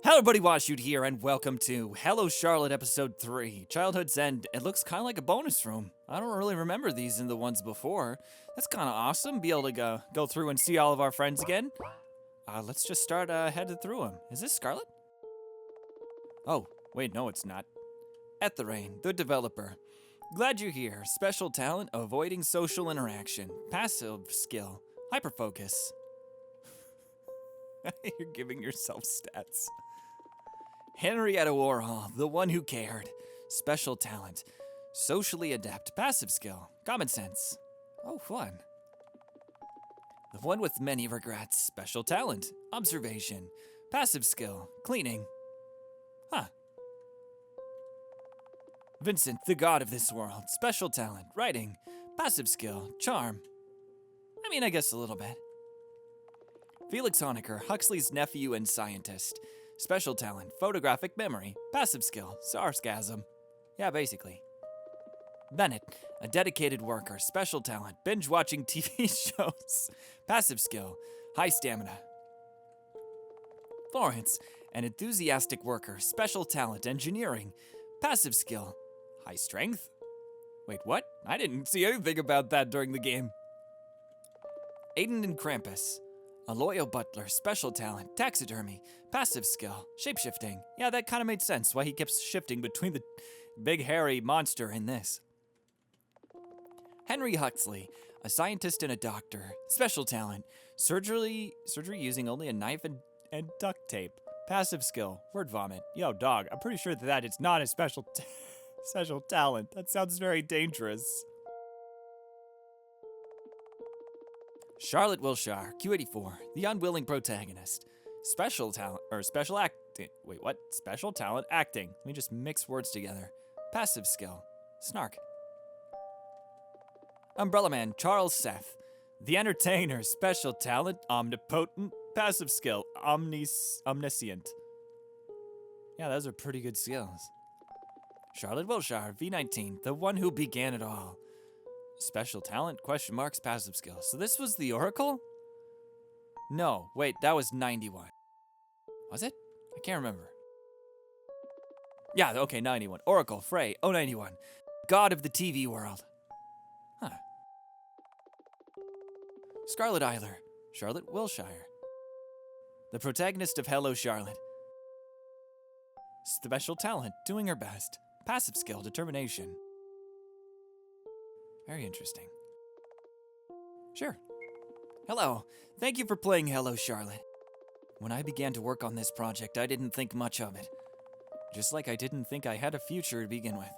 Hello everybody, WashUt here, and welcome to Hello Charlotte Episode 3, Childhood's End. It looks kind of like a bonus room. I don't really remember these in the ones before. That's kind of awesome, be able to go through and see all of our friends again. Let's just start headed through them. Is this Scarlet? Oh, wait, no it's not. Etherain, the developer. Glad you're here. Special talent, avoiding social interaction. Passive skill, hyperfocus. You're giving yourself stats. Henrietta Warhol, the one who cared. Special talent. Socially adept. Passive skill. Common sense. Oh, fun. The one with many regrets. Special talent. Observation. Passive skill. Cleaning. Huh. Vincent, the god of this world. Special talent. Writing. Passive skill. Charm. I guess a little bit. Felix Honecker, Huxley's nephew and scientist. Special talent, photographic memory, passive skill, sarcasm. Yeah, basically. Bennett, a dedicated worker, special talent, binge-watching TV shows, passive skill, high stamina. Florence, an enthusiastic worker, special talent, engineering, passive skill, high strength. Wait, what? I didn't see anything about that during the game. Aiden and Krampus. A loyal butler, special talent, taxidermy, passive skill, shapeshifting. Yeah, that kind of made sense why he kept shifting between the big hairy monster and this. Henry Huxley, a scientist and a doctor, special talent, surgery using only a knife and duct tape, passive skill, word vomit. Yo, dog, I'm pretty sure that is not a special talent. That sounds very dangerous. Charlotte Wilshire, Q84, the unwilling protagonist. Special talent, special acting. Wait, what? Special talent acting. Let me just mix words together. Passive skill, snark. Umbrella Man, Charles Seth, the entertainer. Special talent, omnipotent. Passive skill, omniscient. Yeah, those are pretty good skills. Charlotte Wilshire, V19, the one who began it all. Special talent, question marks, passive skill. So this was the Oracle? No, wait, that was 91. Was it? I can't remember. Yeah, okay, 91. Oracle, Frey, 091. God of the TV world. Huh. Scarlet Eiler, Charlotte Wilshire. The protagonist of Hello Charlotte. Special talent, doing her best. Passive skill, determination. Very interesting. Sure. Hello. Thank you for playing Hello Charlotte. When I began to work on this project, I didn't think much of it. Just like I didn't think I had a future to begin with.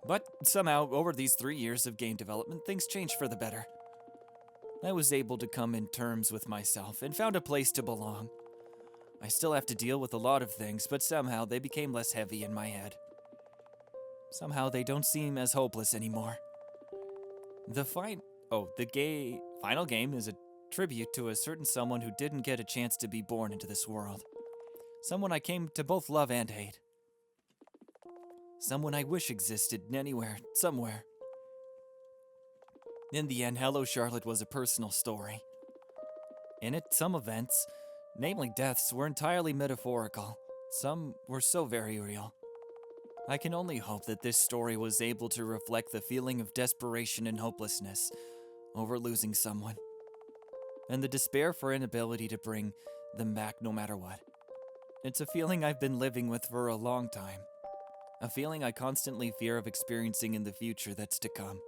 But somehow, over these 3 years of game development, things changed for the better. I was able to come in terms with myself and found a place to belong. I still have to deal with a lot of things, but somehow they became less heavy in my head. Somehow they don't seem as hopeless anymore. The final game is a tribute to a certain someone who didn't get a chance to be born into this world. Someone I came to both love and hate. Someone I wish existed anywhere, somewhere. In the end, Hello Charlotte was a personal story. In it, some events, namely deaths, were entirely metaphorical. Some were so very real. I can only hope that this story was able to reflect the feeling of desperation and hopelessness over losing someone, and the despair for inability to bring them back no matter what. It's a feeling I've been living with for a long time, a feeling I constantly fear of experiencing in the future that's to come.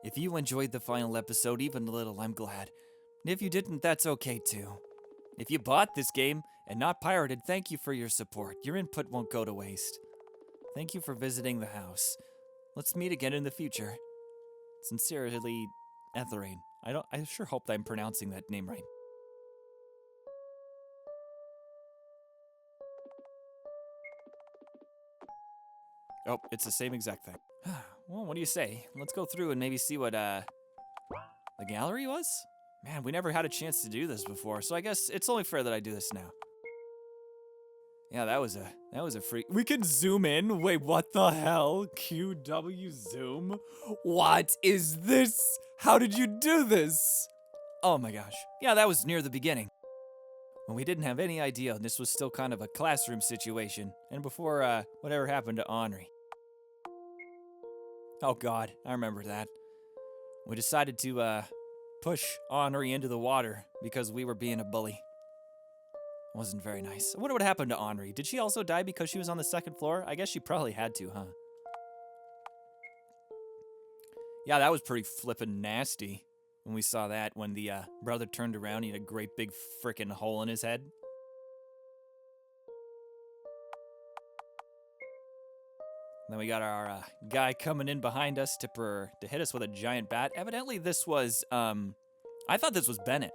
If you enjoyed the final episode even a little, I'm glad. And if you didn't, that's okay too. If you bought this game and not pirated, thank you for your support. Your input won't go to waste. Thank you for visiting the house. Let's meet again in the future. Sincerely, Etherain. I sure hope that I'm pronouncing that name right. Oh, it's the same exact thing. Well, what do you say? Let's go through and maybe see what, the gallery was? Man, we never had a chance to do this before, so I guess it's only fair that I do this now. Yeah, that was a freak. We can zoom in. Wait, what the hell? QW zoom? What is this? How did you do this? Oh my gosh. Yeah, that was near the beginning. when we didn't have any idea, and this was still kind of a classroom situation, and before whatever happened to Henri. Oh god, I remember that. We decided to push Henri into the water because we were being a bully. Wasn't very nice. I wonder what happened to Henri. Did she also die because she was on the second floor? I guess she probably had to, huh? Yeah, that was pretty flippin' nasty when we saw that, when the brother turned around, he had a great big frickin' hole in his head. Then we got our guy coming in behind us to hit us with a giant bat. Evidently, this was, I thought this was Bennett.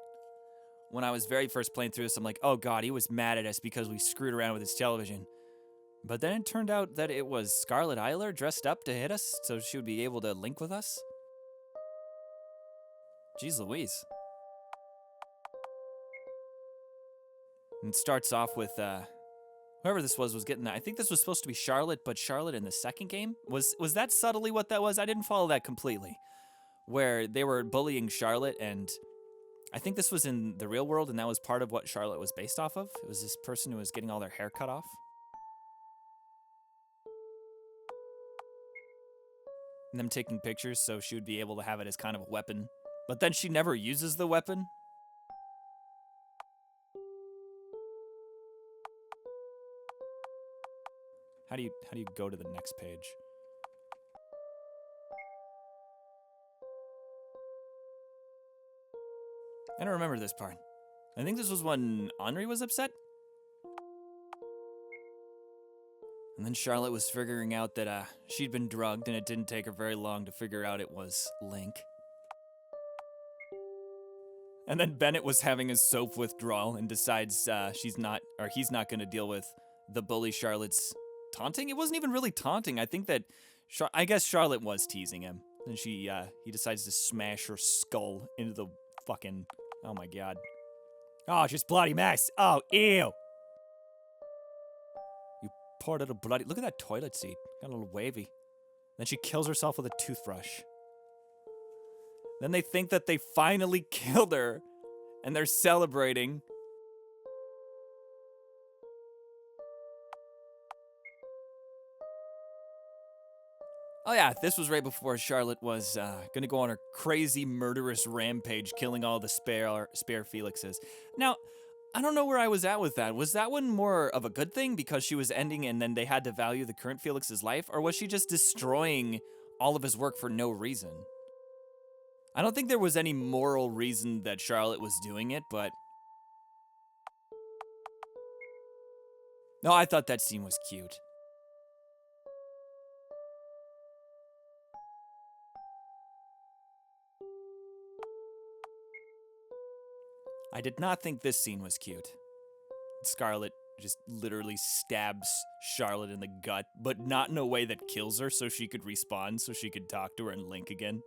When I was very first playing through this, I'm like, oh god, he was mad at us because we screwed around with his television. But then it turned out that it was Scarlet Eiler dressed up to hit us, so she would be able to link with us. Jeez Louise. And it starts off with, whoever this was getting that. I think this was supposed to be Charlotte, but Charlotte in the second game? Was that subtly what that was? I didn't follow that completely. Where they were bullying Charlotte, and I think this was in the real world, and that was part of what Charlotte was based off of. It was this person who was getting all their hair cut off. And them taking pictures so she would be able to have it as kind of a weapon. But then she never uses the weapon. How do you go to the next page? I don't remember this part. I think this was when Henri was upset. And then Charlotte was figuring out that she'd been drugged, and it didn't take her very long to figure out it was Link. And then Bennett was having a soap withdrawal and decides he's not going to deal with the bully Charlotte's taunting. It wasn't even really taunting. I think that I guess Charlotte was teasing him. And he decides to smash her skull into the fucking, oh my god. Oh, it's just bloody mess. Oh, ew. You poor little bloody, look at that toilet seat. Got a little wavy. Then she kills herself with a toothbrush. Then they think that they finally killed her, and they're celebrating. Oh yeah, this was right before Charlotte was gonna go on her crazy murderous rampage, killing all the spare Felixes. Now, I don't know where I was at with that. Was that one more of a good thing because she was ending and then they had to value the current Felix's life? Or was she just destroying all of his work for no reason? I don't think there was any moral reason that Charlotte was doing it, but... No, I thought that scene was cute. I did not think this scene was cute. Scarlet just literally stabs Charlotte in the gut, but not in a way that kills her so she could respawn, so she could talk to her and link again.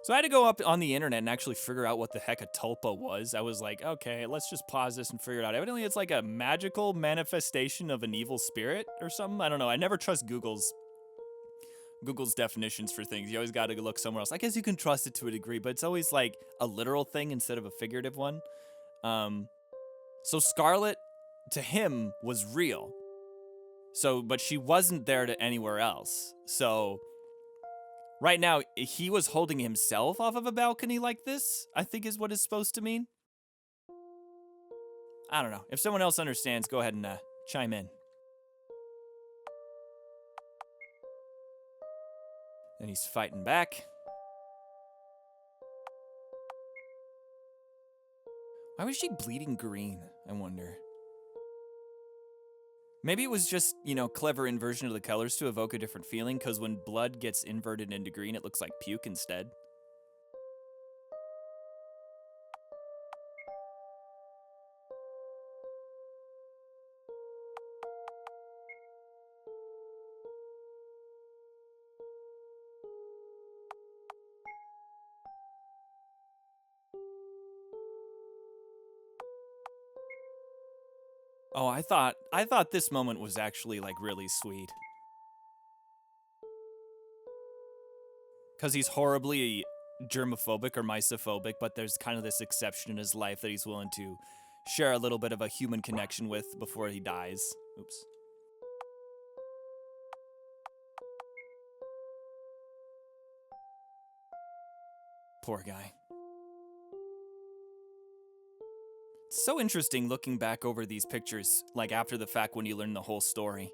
So I had to go up on the internet and actually figure out what the heck a tulpa was. I was like, okay, let's just pause this and figure it out. Evidently, it's like a magical manifestation of an evil spirit or something. I don't know. I never trust Google's definitions for things. You always got to look somewhere else. I guess you can trust it to a degree, but it's always like a literal thing instead of a figurative one. So Scarlet, to him, was real. But she wasn't there to anywhere else. So... right now, he was holding himself off of a balcony like this, I think is what it's supposed to mean. I don't know. If someone else understands, go ahead and chime in. And he's fighting back. Why was she bleeding green, I wonder? Maybe it was just, clever inversion of the colors to evoke a different feeling, because when blood gets inverted into green, it looks like puke instead. Oh, I thought this moment was actually, really sweet. because he's horribly germophobic or misophobic, but there's kind of this exception in his life that he's willing to share a little bit of a human connection with before he dies. Oops. Poor guy. It's so interesting looking back over these pictures, like after the fact when you learn the whole story.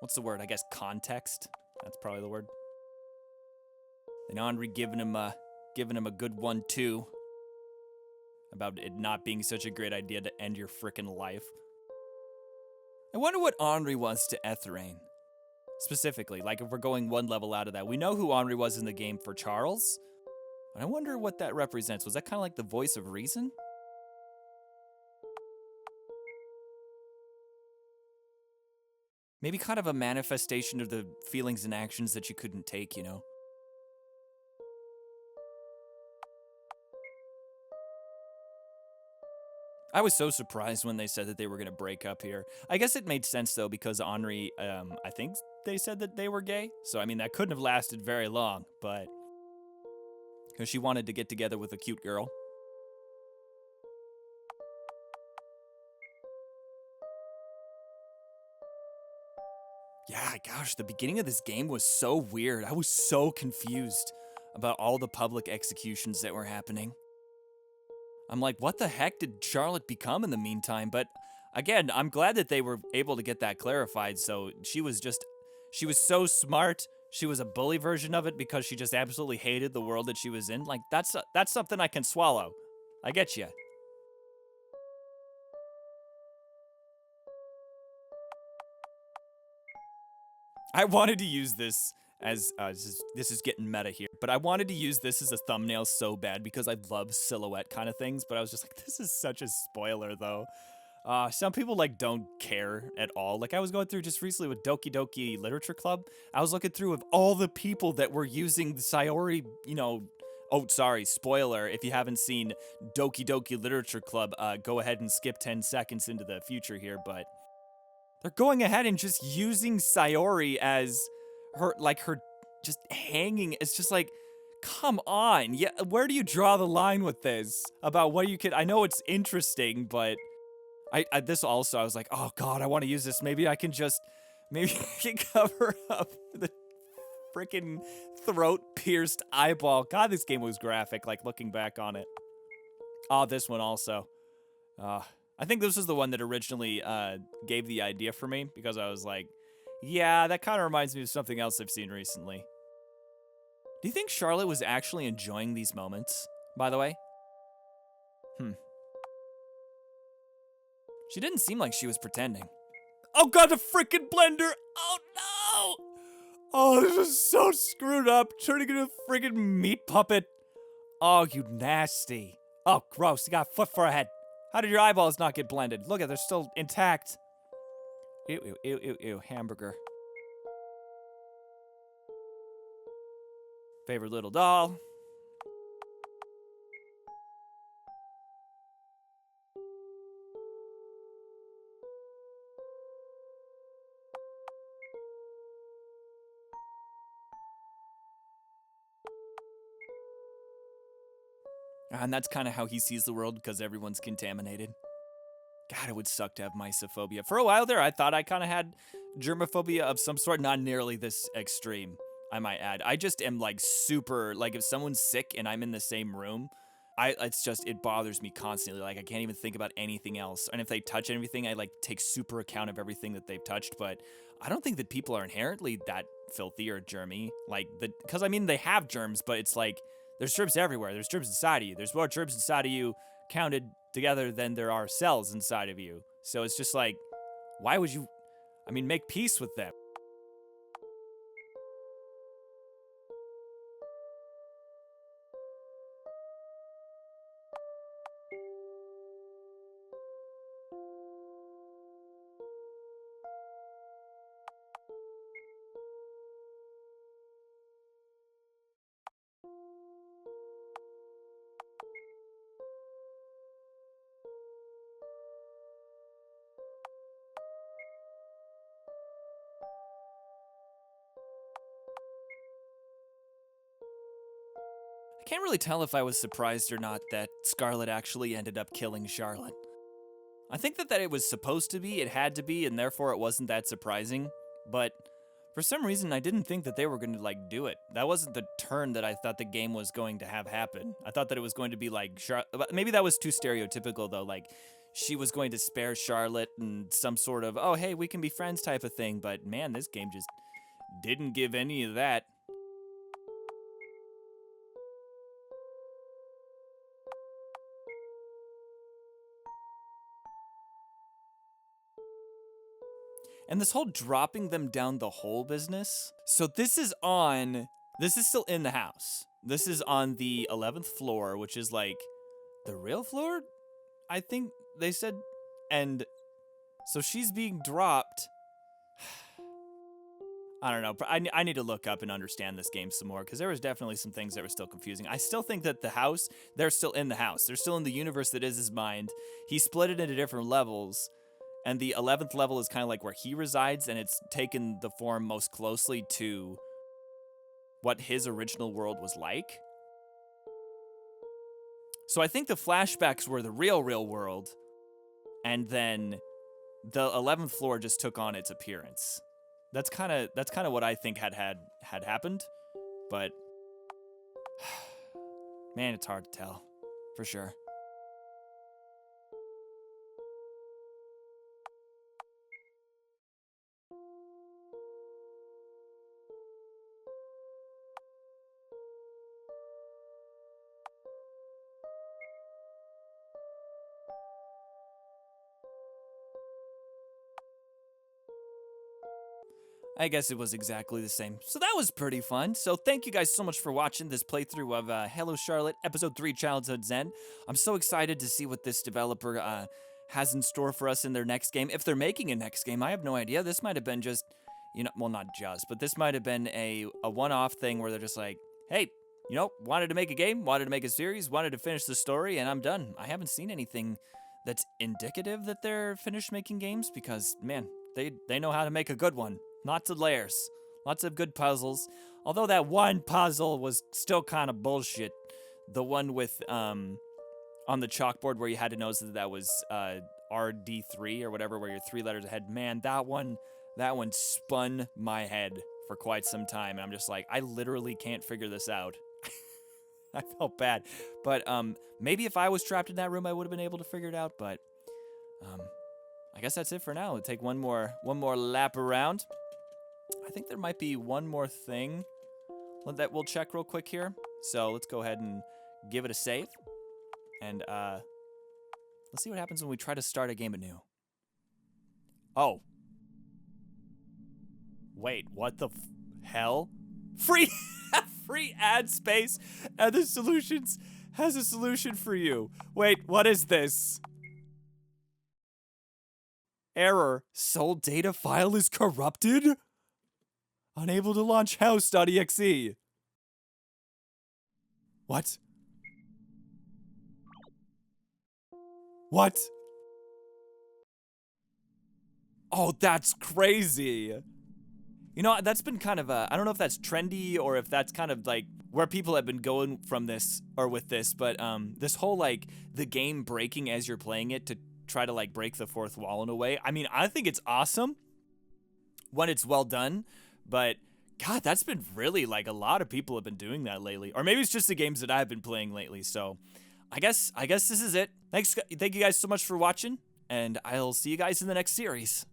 What's the word? I guess context? That's probably the word. And Henri giving him a good one too. About it not being such a great idea to end your frickin' life. I wonder what Henri was to Ethrain. Specifically, like if we're going one level out of that. We know who Henri was in the game for Charles. But I wonder what that represents. Was that kind of like the voice of reason? Maybe kind of a manifestation of the feelings and actions that you couldn't take, you know? I was so surprised when they said that they were going to break up here. I guess it made sense, though, because Henri, I think they said that they were gay. So, I mean, that couldn't have lasted very long, but... because she wanted to get together with a cute girl. Yeah, gosh, the beginning of this game was so weird. I was so confused about all the public executions that were happening. I'm like, what the heck did Charlotte become in the meantime? But again, I'm glad that they were able to get that clarified. So she was so smart. She was a bully version of it because she just absolutely hated the world that she was in. Like, that's something I can swallow. I get you. I wanted to use this as, this is getting meta here, but I wanted to use this as a thumbnail so bad because I love silhouette kind of things, but I was just like, this is such a spoiler, though. Some people, like, don't care at all. Like, I was going through just recently with Doki Doki Literature Club. I was looking through of all the people that were using the Sayori, you know... Oh, sorry, spoiler. If you haven't seen Doki Doki Literature Club, go ahead and skip 10 seconds into the future here, but... they're going ahead and just using Sayori as her, like, her just hanging. It's just like, come on. Yeah, where do you draw the line with this? About what you could, I know it's interesting, but this also, I was like, oh god, I want to use this. Maybe I can cover up the freaking throat-pierced eyeball. God, this game was graphic, like, looking back on it. Oh, this one also. I think this was the one that originally gave the idea for me, because I was like, yeah, that kind of reminds me of something else I've seen recently. Do you think Charlotte was actually enjoying these moments, by the way? She didn't seem like she was pretending. Oh god, the freaking blender! Oh no! Oh, this is so screwed up, turning into a freaking meat puppet. Oh, you nasty. Oh, gross, you got a foot for a head. How did your eyeballs not get blended? Look at, they're still intact. Ew, ew, ew, ew, ew, hamburger. Favorite little doll. And that's kind of how he sees the world, because everyone's contaminated. God, it would suck to have mysophobia. For a while there, I thought I kind of had germophobia of some sort, not nearly this extreme, I might add. I just am, like, super, like, if someone's sick and I'm in the same room, it bothers me constantly. Like, I can't even think about anything else. And if they touch anything, I, like, take super account of everything that they've touched. But I don't think that people are inherently that filthy or germy. Like, because, I mean, they have germs, but it's like, there's germs everywhere. There's germs inside of you. There's more germs inside of you counted together than there are cells inside of you. So it's just like, why would you, I mean, make peace with them? can't really tell if I was surprised or not that Scarlet actually ended up killing Charlotte. I think that it was supposed to be, it had to be, and therefore it wasn't that surprising, but for some reason I didn't think that they were going to, like, do it. That wasn't the turn that I thought the game was going to have happen. I thought that it was going to be, like, maybe that was too stereotypical, though, like, she was going to spare Charlotte and some sort of, oh, hey, we can be friends type of thing, but man, this game just didn't give any of that. And this whole dropping them down the hole business. So this is still in the house. This is on the 11th floor, which is like the real floor, I think they said. And so she's being dropped. I don't know. I need to look up and understand this game some more because there was definitely some things that were still confusing. I still think that the house, they're still in the house. They're still in the universe that is his mind. He split it into different levels. And the 11th level is kind of like where he resides, and it's taken the form most closely to what his original world was like. So I think the flashbacks were the real world, and then the 11th floor just took on its appearance. That's kind of what I think had happened, but man, it's hard to tell, for sure. I guess it was exactly the same. So that was pretty fun. So thank you guys so much for watching this playthrough of Hello Charlotte, Episode 3, Childhood's End. I'm so excited to see what this developer has in store for us in their next game. If they're making a next game, I have no idea. This might have been just, well, not just, but this might have been a one-off thing where they're just like, hey, wanted to make a game, wanted to make a series, wanted to finish the story, and I'm done. I haven't seen anything that's indicative that they're finished making games because, man, they know how to make a good one. Lots of layers. Lots of good puzzles. Although that one puzzle was still kind of bullshit. The one with, on the chalkboard where you had to know that was, RD3 or whatever, where you're 3 letters ahead. Man, that one spun my head for quite some time. And I'm just like, I literally can't figure this out. I felt bad. But, maybe if I was trapped in that room, I would have been able to figure it out. But, I guess that's it for now. We'll take one more lap around. I think there might be one more thing that we'll check real quick here. So let's go ahead and give it a save. And let's see what happens when we try to start a game anew. Oh. Wait, what the hell? Free ad space and the solutions has a solution for you. Wait, what is this? Error. Soul data file is corrupted? Unable to launch house.exe. What? What? Oh, that's crazy. That's been kind of I don't know if that's trendy or if that's kind of like where people have been going from this or with this, but this whole like the game breaking as you're playing it to try to like break the fourth wall in a way. I mean, I think it's awesome when it's well done. But, God, that's been really, like, a lot of people have been doing that lately. Or maybe it's just the games that I've been playing lately. So, I guess this is it. Thank you guys so much for watching, and I'll see you guys in the next series.